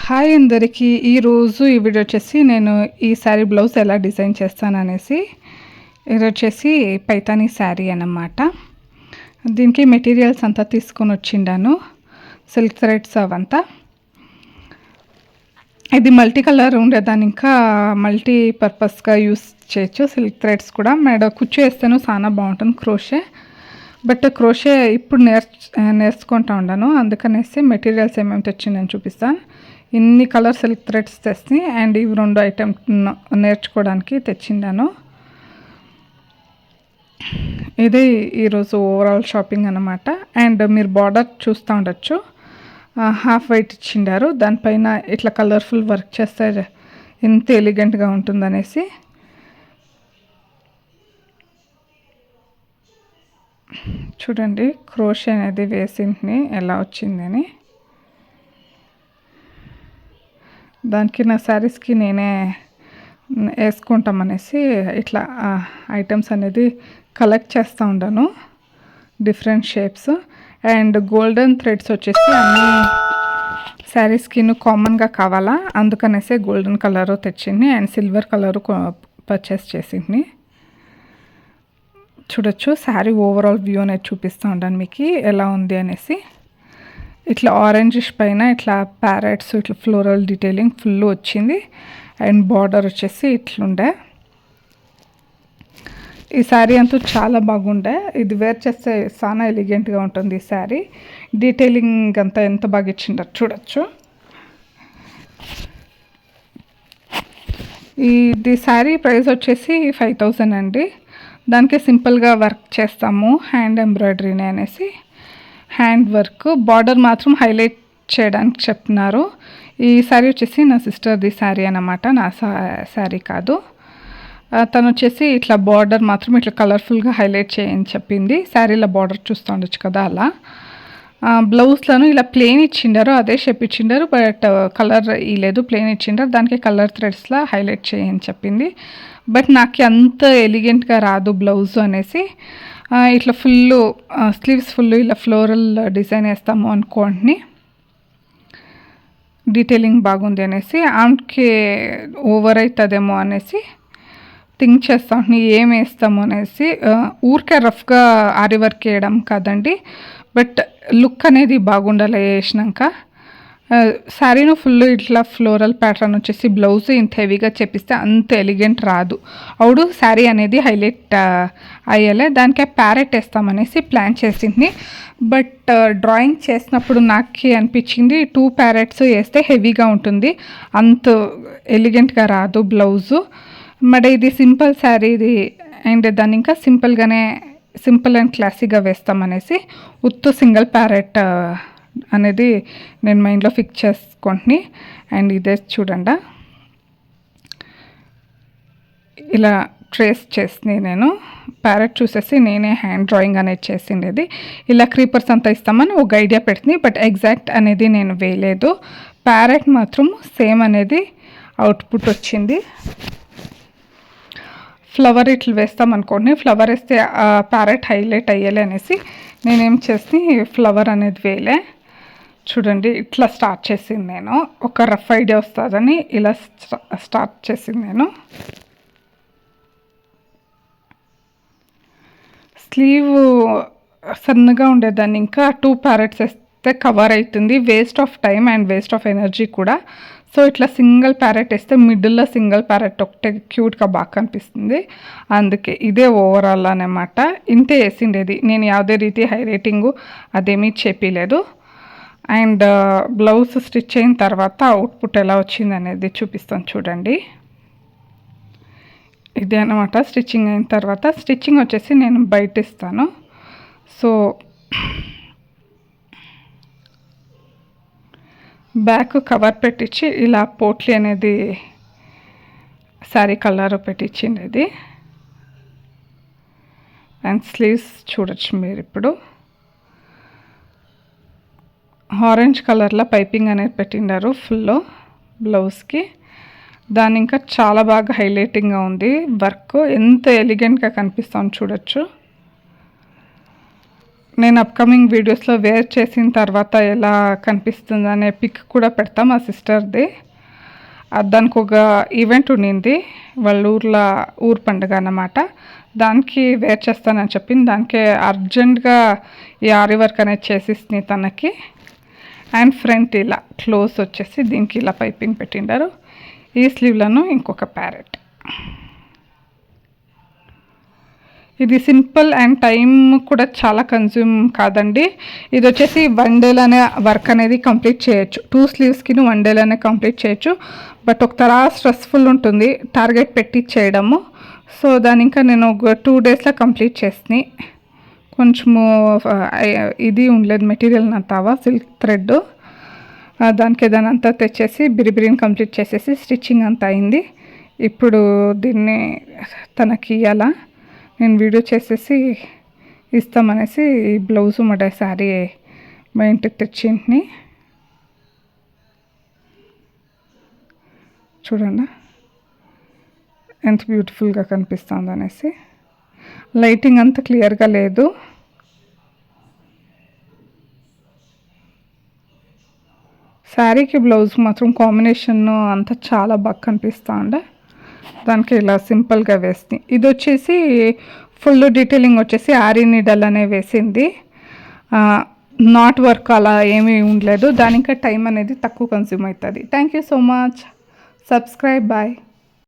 Hi అందరికీ. ఈరోజు ఈ వీడియో వచ్చేసి నేను ఈ శారీ బ్లౌజ్ ఎలా డిజైన్ చేస్తాననేసి. ఇది వచ్చేసి పైతానీ శారీ అన్నమాట. దీనికి మెటీరియల్స్ అంతా తీసుకొని వచ్చిండాను, సిల్క్ థ్రెడ్స్ అవంతా. ఇది మల్టీ కలర్ ఉండేదాన్ని ఇంకా మల్టీ పర్పస్గా యూస్ చేయొచ్చు. సిల్క్ థ్రెడ్స్ కూడా కుచ్చు వేస్తేనూ చాలా బాగుంటుంది క్రోషే. బట్ క్రోషే ఇప్పుడు నేర్చుకుంటా ఉన్నాను, అందుకనేసి మెటీరియల్స్ ఏమేమి తెచ్చిందని చూపిస్తాను. ఇన్ని కలర్ సిల్క్ థ్రెడ్స్ తెచ్చి అండ్ ఇవి 2 ఐటమ్ నేర్చుకోవడానికి తెచ్చిండాను. ఇదే ఈరోజు ఓవరాల్ షాపింగ్ అన్నమాట. అండ్ మీరు బార్డర్ చూస్తూ ఉండొచ్చు, హాఫ్ వైట్ ఇచ్చిండారు. దానిపైన ఇట్లా కలర్ఫుల్ వర్క్ చేస్తే ఎంత ఎలిగెంట్గా ఉంటుందనేసి. చూడండి క్రోషే అనేది వేసింది ఎలా వచ్చిందని. దానికి నా శారీస్కి నేనే వేసుకుంటామనేసి ఇట్లా ఐటమ్స్ అనేది కలెక్ట్ చేస్తూ ఉంటాను, different shapes. And golden threads వచ్చేసి అన్ని శారీస్కి కామన్గా కావాలా, అందుకనేసి గోల్డెన్ కలరు తెచ్చింది అండ్ సిల్వర్ కలరు పర్చేస్ చేసింది. చూడొచ్చు శారీ ఓవరాల్ వ్యూ అనేది చూపిస్తూ ఉంటాను మీకు ఎలా ఉంది అనేసి. ఇట్లా ఆరెంజిష్ పైన ఇట్లా ప్యారెట్స్ ఇట్లా ఫ్లోరల్ డీటెయిలింగ్ ఫుల్ వచ్చింది. అండ్ బార్డర్ వచ్చేసి ఇట్లుండే. ఈ శారీ అంతా చాలా బాగుండే, ఇది వేర్ చేస్తే చాలా ఎలిగెంట్గా ఉంటుంది ఈ శారీ. డీటెయిలింగ్ అంతా ఎంత బాగా ఇచ్చిండారు చూడొచ్చు. ఇది శారీ ప్రైస్ వచ్చేసి 5000 అండి. దానికి సింపుల్గా వర్క్ చేస్తాము, హ్యాండ్ ఎంబ్రాయిడరీనే అనేసి. హ్యాండ్ వర్క్, బార్డర్ మాత్రం హైలైట్ చేయడానికి చెప్తున్నారు. ఈ శారీ వచ్చేసి నా సిస్టర్ది శారీ అన్నమాట, నా శారీ కాదు. తను వచ్చేసి ఇట్లా బార్డర్ మాత్రం ఇట్లా కలర్ఫుల్గా హైలైట్ చేయని చెప్పింది. శారీలో బార్డర్ చూస్తూ ఉండొచ్చు కదా అలా. బ్లౌజ్లను ఇలా ప్లెయిన్ ఇచ్చిండారు, అదే షేప్ ఇచ్చిండారు, బట్ కలర్ ఇలేదు, ప్లెయిన్ ఇచ్చిండారు. దానికి కలర్ థ్రెడ్స్లా హైలైట్ చేయని చెప్పింది. బట్ నాకు అంత ఎలిగెంట్గా రాదు బ్లౌజ్ అనేసి ఇట్లా ఫుల్ స్లీవ్స్ ఫుల్ ఇలా ఫ్లోరల్ డిజైన్ వేస్తాము అనుకోండి, డీటెయిలింగ్ బాగుంది అనేసి. ఆమెకి ఓవర్ అవుతుందేమో అనేసి థింక్ చేస్తా ఉంటాను ఏం వేస్తాము అనేసి. ఊరికే రఫ్గా ఆరి వర్క్ వేయడం కాదండి, బట్ లుక్ అనేది బాగుండాలి వేసినాక. శారీను ఫుల్ ఇట్లా ఫ్లోరల్ ప్యాటర్న్ వచ్చేసి బ్లౌజ్ ఇంత హెవీగా చేపిస్తే అంత ఎలిగెంట్ రాదు. అవుడు శారీ అనేది హైలైట్ అయ్యేలే, దానికే ప్యారెట్ వేస్తామనేసి ప్లాన్ చేసింది. బట్ డ్రాయింగ్ చేసినప్పుడు నాకు అనిపించింది 2 ప్యారెట్స్ వేస్తే హెవీగా ఉంటుంది, అంత ఎలిగెంట్గా రాదు బ్లౌజు. మరి ఇది సింపుల్ శారీ ఇది, అండ్ దాన్ని ఇంకా సింపుల్ అండ్ క్లాసీగా వేస్తామనేసి ఉత్తు సింగిల్ ప్యారెట్ అనేది నేను మైండ్లో ఫిక్స్ చేసుకుంటుని. అండ్ ఇదే చూడండి ఇలా ట్రేస్ చేసింది నేను. ప్యారెట్ చూసేసి నేనే హ్యాండ్ డ్రాయింగ్ అనేది చేసిండేది. ఇలా క్రీపర్స్ అంతా ఇస్తామని ఒక ఐడియా పెట్టింది, బట్ ఎగ్జాక్ట్ అనేది నేను వేయలేదు. ప్యారెట్ మాత్రం సేమ్ అనేది అవుట్పుట్ వచ్చింది. ఫ్లవర్ ఇట్లా వేస్తాం అనుకోండి, ఫ్లవర్ వేస్తే ప్యారెట్ హైలైట్ అయ్యేలే అనేసి నేనేం చేసి ఫ్లవర్ అనేది వేయలే. చూడండి ఇట్లా స్టార్ట్ చేసింది నేను, ఒక రఫ్ ఐడియా వస్తుందని ఇలా స్టార్ట్ చేసింది నేను. స్లీవ్ సన్నగా ఉండేదాన్ని ఇంకా 2 ప్యారెట్స్ వేస్తే కవర్ అవుతుంది, waste of time and waste of energy కూడా. సో ఇట్లా సింగిల్ ప్యారెట్ వేస్తే మిడిల్లో సింగిల్ ప్యారెట్ ఒకటే క్యూట్గా బాగా కనిపిస్తుంది, అందుకే ఇదే ఓవరాల్ అనమాట. ఇంతే వేసిండేది నేను, ಯಾವುದೇ ರೀತಿ హైలైటింగు అదేమీ చెప్పలేదు. అండ్ బ్లౌజ్ స్టిచ్ అయిన తర్వాత అవుట్పుట్ ఎలా వచ్చింది అనేది చూపిస్తాను చూడండి. ఇదే అనమాట స్టిచ్చింగ్ అయిన తర్వాత. స్టిచ్చింగ్ వచ్చేసి నేను బయట ఇస్తాను. సో బ్యాక్ కవర్ పెట్టించి ఇలా పోట్లీ అనేది శారీ కలర్ పెట్టించింది. అండ్ స్లీవ్స్ చూడొచ్చు మీరు ఇప్పుడు ఆరెంజ్ కలర్లో పైపింగ్ అనేది పెట్టిండారు ఫుల్ బ్లౌజ్కి. దాని ఇంకా చాలా బాగా హైలైటింగ్గా ఉంది వర్క్, ఎంత ఎలిగెంట్గా కనిపిస్తుంది చూడొచ్చు. నేను అప్కమింగ్ వీడియోస్లో వేర్ చేసిన తర్వాత ఎలా కనిపిస్తుంది అనే పిక్ కూడా పెడతా మా సిస్టర్ది. దానికి ఒక ఈవెంట్ ఉండింది వాళ్ళ ఊరు పండుగ అన్నమాట. దానికి వేర్ చేస్తానని చెప్పింది. దానికి అర్జెంట్గా ఈ ఆరి వర్క్ అనేది చేసిస్తుంది తనకి. అండ్ ఫ్రంట్ ఇలా క్లోజ్ వచ్చేసి దీనికి ఇలా పైపింగ్ పెట్టిండారు. ఈ స్లీవ్లను ఇంకొక ప్యారెట్. ఇది సింపుల్ అండ్ టైం కూడా చాలా కన్జ్యూమ్ కాదండి. ఇది వచ్చేసి 1 డేలోనే వర్క్ అనేది కంప్లీట్ చేయొచ్చు. 2 స్లీవ్స్కి 1 డేలోనే కంప్లీట్ చేయొచ్చు. బట్ ఒక తరా స్ట్రెస్ఫుల్ ఉంటుంది టార్గెట్ పెట్టి చేయడము. సో దాని ఇంకా నేను ఒక 2 డేస్లో కంప్లీట్ చేసినాయి. కొంచెము ఇది ఉండలేదు మెటీరియల్ నత్తావా సిల్క్ థ్రెడ్. దానికి దాని అంతా తెచ్చేసి బిరిబిరిని కంప్లీట్ చేసేసి స్టిచ్చింగ్ అంతా అయింది. ఇప్పుడు దీన్ని తనకి ఇవ్వాలా, నేను వీడియో చేసేసి ఇస్తామనేసి ఈ బ్లౌజు మడ శారీ మా ఇంటికి తెచ్చింది. చూడండి ఎంత బ్యూటిఫుల్గా కనిపిస్తుంది అనేసి. లైటింగ్ అంత క్లియర్గా లేదు. శారీకి బ్లౌజ్ మాత్రం కాంబినేషన్ అంతా చాలా బాగా కనిపిస్తూ ఉండే. దానికి ఇలా సింపుల్గా వేసింది. ఇది వచ్చేసి ఫుల్ డీటెయిలింగ్ వచ్చేసి ఆరి నీడల్ అనే వేసింది. నాట్ వర్క్ అలా ఏమీ ఉండలేదు. దానికి టైం అనేది తక్కువ కన్స్యూమ్ అవుతుంది. Thank you so much. Subscribe. Bye.